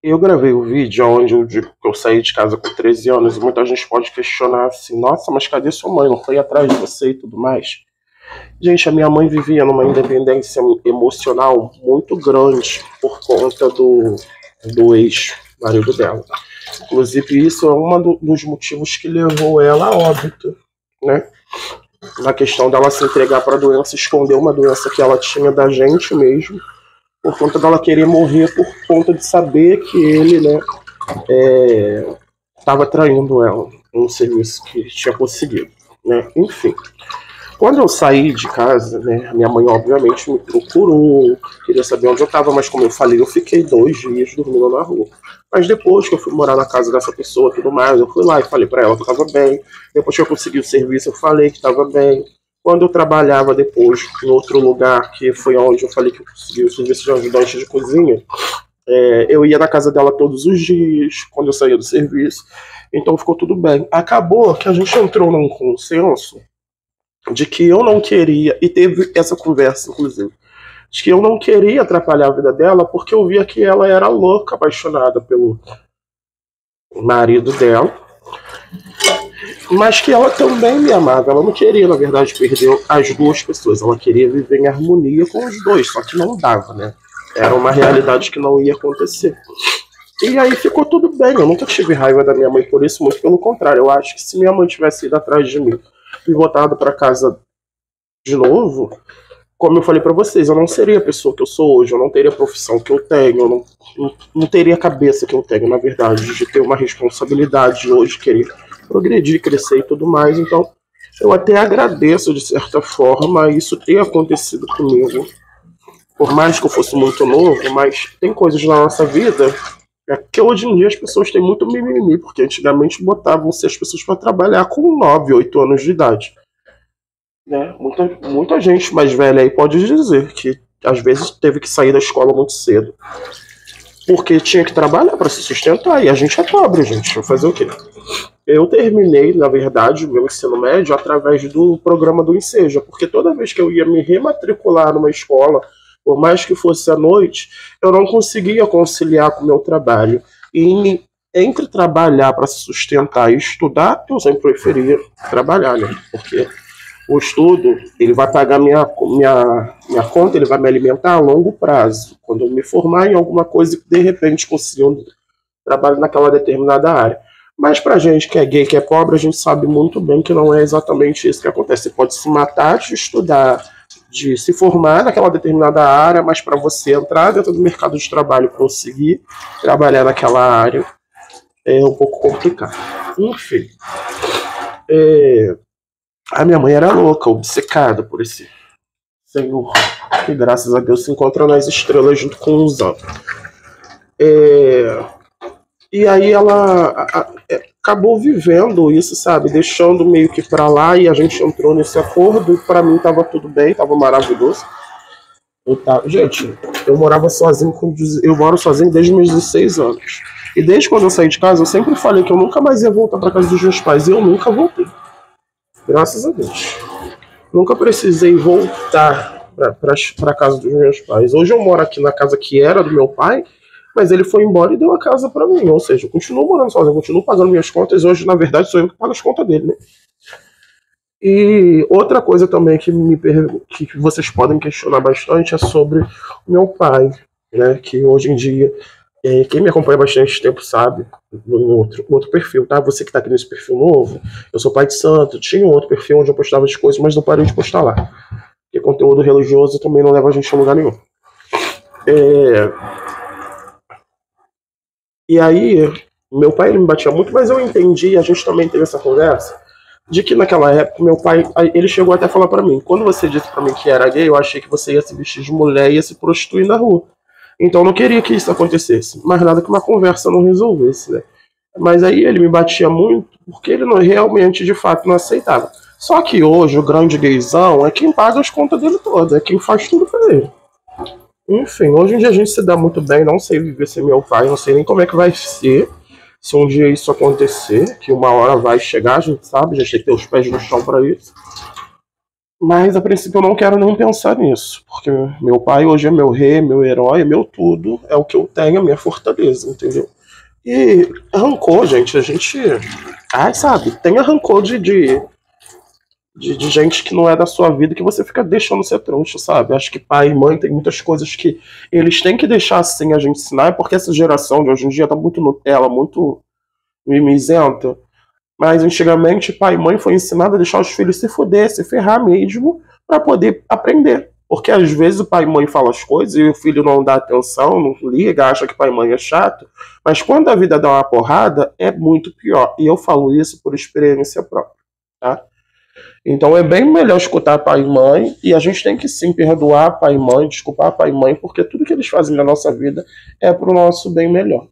Eu gravei o vídeo onde eu digo que eu saí de casa com 13 anos e muita gente pode questionar assim, nossa, mas cadê sua mãe? Não foi atrás de você e tudo mais? Gente, a minha mãe vivia numa independência emocional muito grande por conta do ex-marido dela. Inclusive, isso é dos motivos que levou ela a óbito, né? Na questão dela se entregar para a doença, esconder uma doença que ela tinha da gente mesmo, por conta dela querer morrer por conta de saber que ele, né, estava traindo ela um serviço que tinha conseguido, né? Enfim. Quando eu saí de casa, né, minha mãe obviamente me procurou, queria saber onde eu estava, mas como eu falei, eu fiquei 2 dias dormindo na rua. Mas depois que eu fui morar na casa dessa pessoa e tudo mais, eu fui lá e falei para ela que eu estava bem. Depois que eu consegui o serviço, eu falei que estava bem. Quando eu trabalhava depois em outro lugar, que foi onde eu falei que eu consegui o serviço de ajudante de cozinha, eu ia na casa dela todos os dias, quando eu saía do serviço. Então ficou tudo bem. Acabou que a gente entrou num consenso de que eu não queria, e teve essa conversa, inclusive, de que eu não queria atrapalhar a vida dela porque eu via que ela era louca, apaixonada pelo marido dela, mas que ela também me amava. Ela não queria, na verdade, perder as duas pessoas, ela queria viver em harmonia com os dois, só que não dava, né? Era uma realidade que não ia acontecer. E aí ficou tudo bem, eu nunca tive raiva da minha mãe por isso, muito pelo contrário. Eu acho que se minha mãe tivesse ido atrás de mim e voltado para casa de novo, como eu falei para vocês, eu não seria a pessoa que eu sou hoje, eu não teria a profissão que eu tenho, eu não teria a cabeça que eu tenho, na verdade, de ter uma responsabilidade de hoje, querer progredir, crescer e tudo mais. Então, eu até agradeço, de certa forma, isso ter acontecido comigo. Por mais que eu fosse muito novo, mas tem coisas na nossa vida que hoje em dia as pessoas têm muito mimimi, porque antigamente botavam-se as pessoas para trabalhar com 9, 8 anos de idade. Né? Muita gente mais velha aí pode dizer que às vezes teve que sair da escola muito cedo porque tinha que trabalhar para se sustentar, e a gente é pobre, gente. Vou fazer o quê? Eu terminei, na verdade, o meu ensino médio através do programa do Enseja, porque toda vez que eu ia me rematricular numa escola, por mais que fosse à noite, eu não conseguia conciliar com o meu trabalho. E entre trabalhar para se sustentar e estudar, eu sempre preferia trabalhar, né? Porque o estudo, ele vai pagar minha conta, ele vai me alimentar a longo prazo. Quando eu me formar em alguma coisa que de repente consiga um trabalho naquela determinada área. Mas pra gente que é gay, que é pobre, a gente sabe muito bem que não é exatamente isso que acontece. Você pode se matar de estudar, de se formar naquela determinada área, mas para você entrar dentro do mercado de trabalho, conseguir trabalhar naquela área, é um pouco complicado. Enfim. A minha mãe era louca, obcecada por esse senhor, que graças a Deus se encontra nas estrelas junto com os anjos. E aí ela acabou vivendo isso, sabe? Deixando meio que pra lá, e a gente entrou nesse acordo, e pra mim tava tudo bem, tava maravilhoso. Gente, eu morava sozinho, eu moro sozinho desde meus 16 anos. E desde quando eu saí de casa, eu sempre falei que eu nunca mais ia voltar pra casa dos meus pais, e eu nunca voltei. Graças a Deus. Nunca precisei voltar para casa dos meus pais. Hoje eu moro aqui na casa que era do meu pai, mas ele foi embora e deu a casa para mim. Ou seja, eu continuo morando sozinho, eu continuo pagando minhas contas. Hoje, na verdade, sou eu que pago as contas dele, né? E outra coisa também que que vocês podem questionar bastante é sobre o meu pai, né? Que hoje em dia, quem me acompanha há bastante tempo sabe, no outro perfil, tá? Você que tá aqui nesse perfil novo, eu sou pai de santo, tinha um outro perfil onde eu postava as coisas, mas não parei de postar lá. Porque conteúdo religioso também não leva a gente a lugar nenhum. E aí, meu pai ele me batia muito, mas eu entendi, a gente também teve essa conversa, de que naquela época, meu pai, ele chegou até a falar pra mim, quando você disse pra mim que era gay, eu achei que você ia se vestir de mulher e ia se prostituir na rua. Então eu não queria que isso acontecesse, mas nada que uma conversa não resolvesse, né? Mas aí ele me batia muito, porque ele não realmente, de fato, não aceitava. Só que hoje, o grande gaysão é quem paga as contas dele todas, é quem faz tudo pra ele. Enfim, hoje em dia a gente se dá muito bem, não sei viver sem meu pai, não sei nem como é que vai ser, se um dia isso acontecer, que uma hora vai chegar, a gente sabe, a gente tem que ter os pés no chão pra isso. Mas a princípio eu não quero nem pensar nisso, porque meu pai hoje é meu rei, meu herói, meu tudo, é o que eu tenho, a minha fortaleza, entendeu? E rancor, gente, a gente. Ai, sabe, tenha rancor de gente que não é da sua vida que você fica deixando ser trouxa, sabe? Acho que pai e mãe tem muitas coisas que eles têm que deixar assim a gente ensinar, porque essa geração de hoje em dia tá muito Nutella, muito mimizenta. Mas antigamente pai e mãe foi ensinado a deixar os filhos se fuder, se ferrar mesmo, para poder aprender. Porque às vezes o pai e mãe falam as coisas e o filho não dá atenção, não liga, acha que pai e mãe é chato. Mas quando a vida dá uma porrada, é muito pior. E eu falo isso por experiência própria, tá? Então é bem melhor escutar pai e mãe, e a gente tem que sim perdoar pai e mãe, desculpar pai e mãe, porque tudo que eles fazem na nossa vida é pro nosso bem melhor.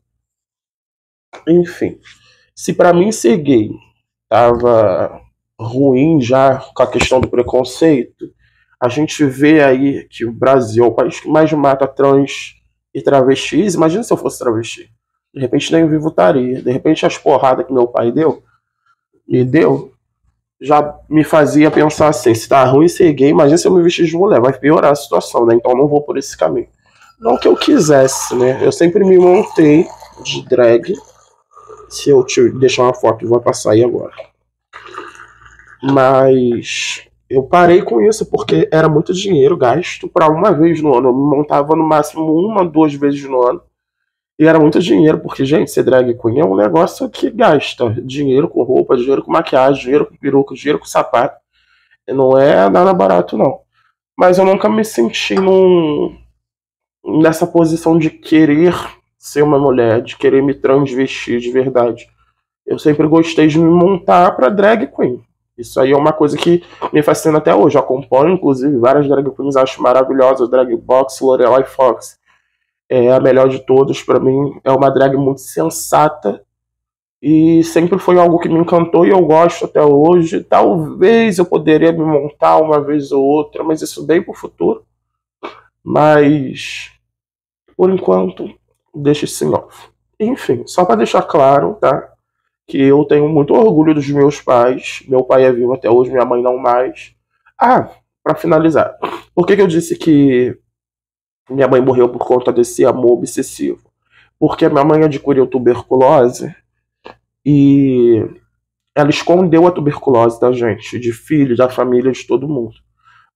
Enfim, se pra mim ser gay tava ruim já com a questão do preconceito, a gente vê aí que o Brasil é o país que mais mata trans e travestis. Imagina se eu fosse travesti. De repente nem vivo estaria. De repente as porradas que meu pai me deu, já me fazia pensar assim, se tá ruim ser gay, imagina se eu me vestir de mulher, vai piorar a situação, né? Então eu não vou por esse caminho. Não que eu quisesse, né? Eu sempre me montei de drag. Se eu te deixar uma foto, vai passar aí agora. Mas eu parei com isso porque era muito dinheiro gasto para uma vez no ano. Eu me montava no máximo uma, duas vezes no ano. E era muito dinheiro, porque, gente, ser drag queen é um negócio que gasta dinheiro com roupa, dinheiro com maquiagem, dinheiro com peruca, dinheiro com sapato. Não é nada barato, não. Mas eu nunca me senti nessa posição de querer ser uma mulher, de querer me transvestir de verdade. Eu sempre gostei de me montar pra drag queen. Isso aí é uma coisa que me fascina até hoje. Eu acompanho, inclusive, várias drag queens, acho maravilhosas. Drag Box, Lorelai Fox é a melhor de todas pra mim. É uma drag muito sensata e sempre foi algo que me encantou e eu gosto até hoje. Talvez eu poderia me montar uma vez ou outra, mas isso bem pro futuro. Mas, por enquanto, deixa isso em off. Enfim, só pra deixar claro, tá? Que eu tenho muito orgulho dos meus pais. Meu pai é vivo até hoje, minha mãe não mais. Ah, pra finalizar. Por que eu disse que minha mãe morreu por conta desse amor obsessivo? Porque minha mãe adquiriu tuberculose e ela escondeu a tuberculose da gente, de filho, da família, de todo mundo.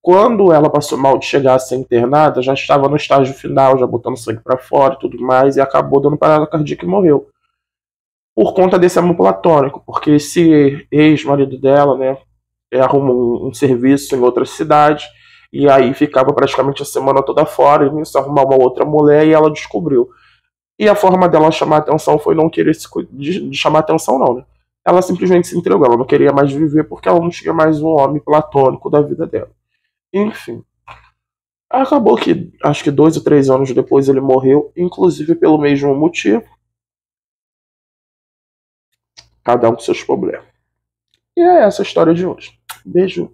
Quando ela passou mal de chegar a ser internada, já estava no estágio final, já botando sangue pra fora e tudo mais, e acabou dando parada cardíaca e morreu. Por conta desse amor platônico, porque esse ex-marido dela, né, arrumou um serviço em outra cidade, e aí ficava praticamente a semana toda fora, e nisso arrumar uma outra mulher, e ela descobriu. E a forma dela chamar atenção foi não querer de chamar atenção, não, né? Ela simplesmente se entregou, ela não queria mais viver porque ela não tinha mais um homem platônico da vida dela. Enfim. Acabou que, acho que 2 ou 3 anos depois ele morreu, inclusive pelo mesmo motivo, cada um com seus problemas. E é essa a história de hoje. Beijo.